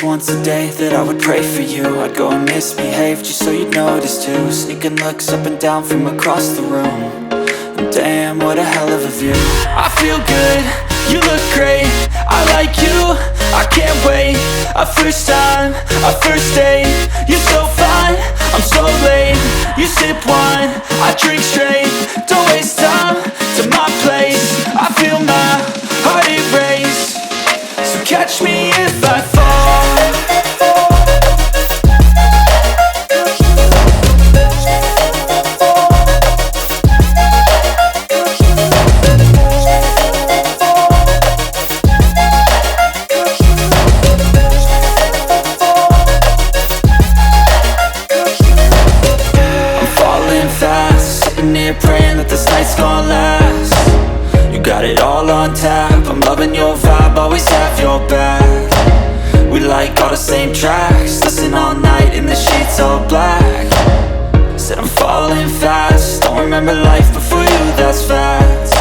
once a day that I would pray for you. I'd go and misbehave just so you'd notice too. Sneaking looks up and down from across the room. And damn, what a hell of a view. I feel good, you look great, I like you, I can't wait. A first time, a first date, you're so fine, I'm so late. You sip wine, I drink straight. Don't waste time to my place. I feel my heart erase. So catch me if I fall. Praying that this night's gonna last. You got it all on tap, I'm loving your vibe, always have your back. We like all the same tracks, listen all night in the sheets all black. Said I'm falling fast, don't remember life before you, that's fact.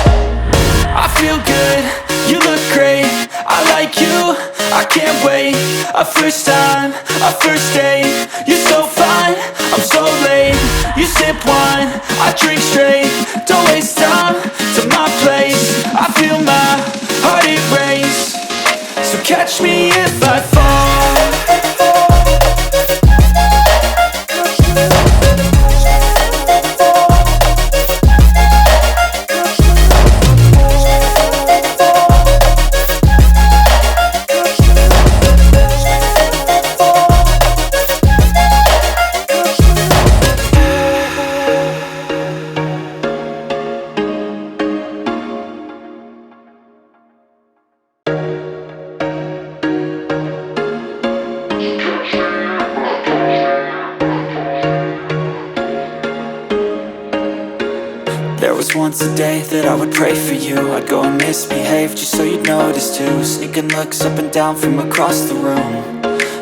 I feel good, you look great, I like you, I can't wait. A first time, a first date, you're so fine, I'm so late. You sip wine, I drink straight. Don't waste time to my place. I feel my heart erase. So catch me if I fall. There was once a day that I would pray for you. I'd go and misbehave just so you'd notice too. Sneaking looks up and down from across the room.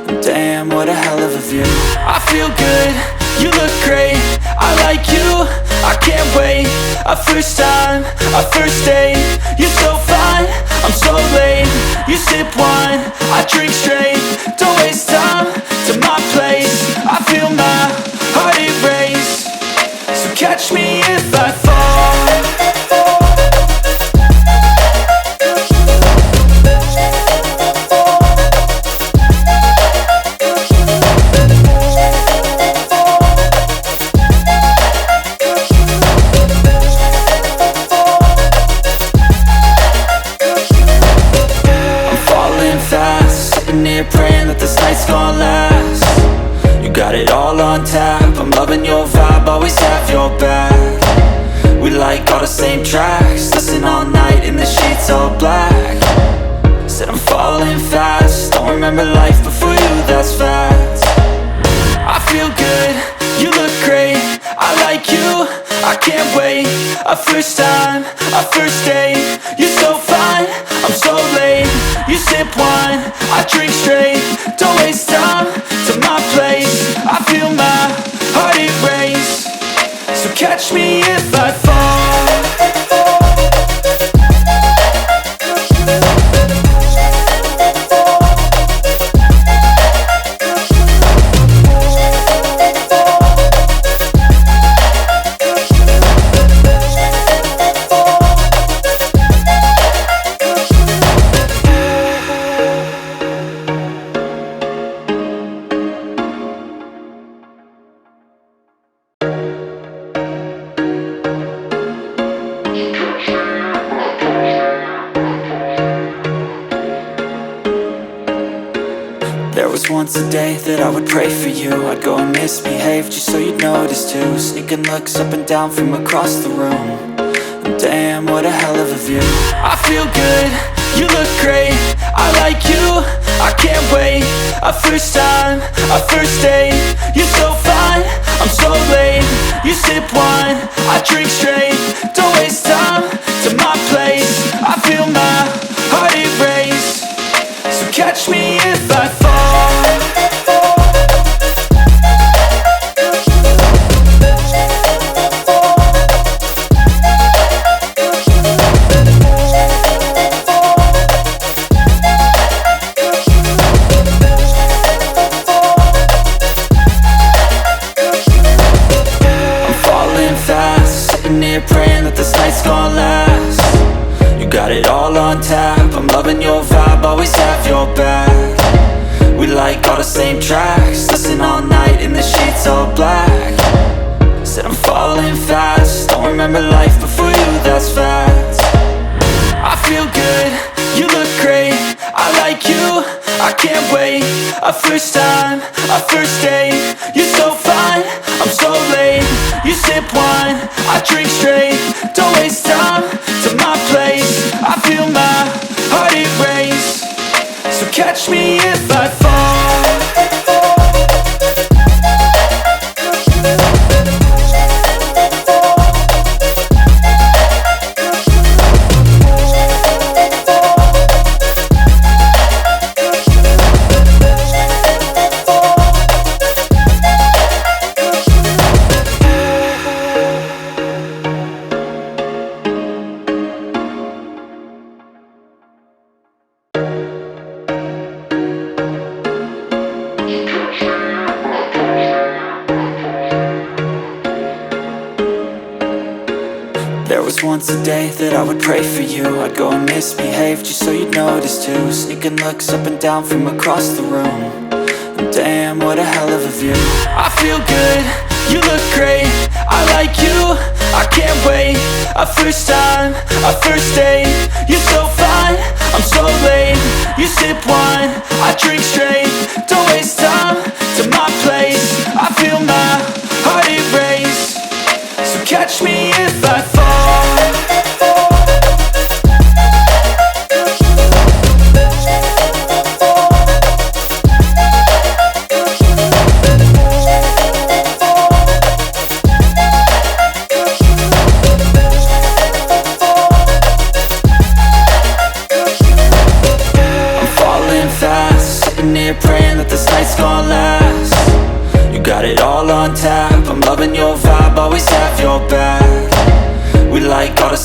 And damn, what a hell of a view. I feel good, you look great, I like you, I can't wait. A first time, a first date, you're so fine, I'm so late. You sip wine, I drink straight. Don't waste time to my place. I feel my heart erase. So catch me if I fall. I'm falling fast, sitting here praying that this night's gonna last. You got it all on tap, I'm loving your vibe, always have your back. We like all the same tracks, listen all night in the sheets all black. Said I'm falling fast, don't remember life before you, that's fact. I feel good, you look great, I like you, I can't wait. A first time, a first date, you're so fine, I'm so late. You sip wine, I drink straight. Don't waste time to my place. I feel my heart erase. So catch me if I fall. There was once a day that I would pray for you. I'd go and misbehave just so you'd notice too. Sneaking looks up and down from across the room. And damn, what a hell of a view. I feel good, you look great, I like you, I can't wait. A first time, a first date, you're so fine, I'm so late. You sip wine, I drink straight. Don't waste time to my place. I feel my heart erase. So catch me if I fall. got it all on tap. I'm loving your vibe, always have your back. We like all the same tracks, listen all night in the sheets all black. Said I'm falling fast, don't remember life before you, that's fact. I feel good, you look great, I like you, I can't wait. A first time, a first date, you're so fine, I'm so late. You sip wine, I drink straight, don't waste time to my place. I feel my heart erase, so catch me if I fall. There was once a day that I would pray for you. I'd go and misbehave just so you'd notice too. Sneaking looks up and down from across the room, and damn, what a hell of a view. I feel good, you look great, I like you, I can't wait. A first time, a first date, you're so fine, I'm so late. You sip wine, I drink straight, don't waste time to my place. I feel my heart erase, so catch me if I fall. Praying that this night's gonna last. You got it all on tap, I'm loving your vibe, always have your back. We like all the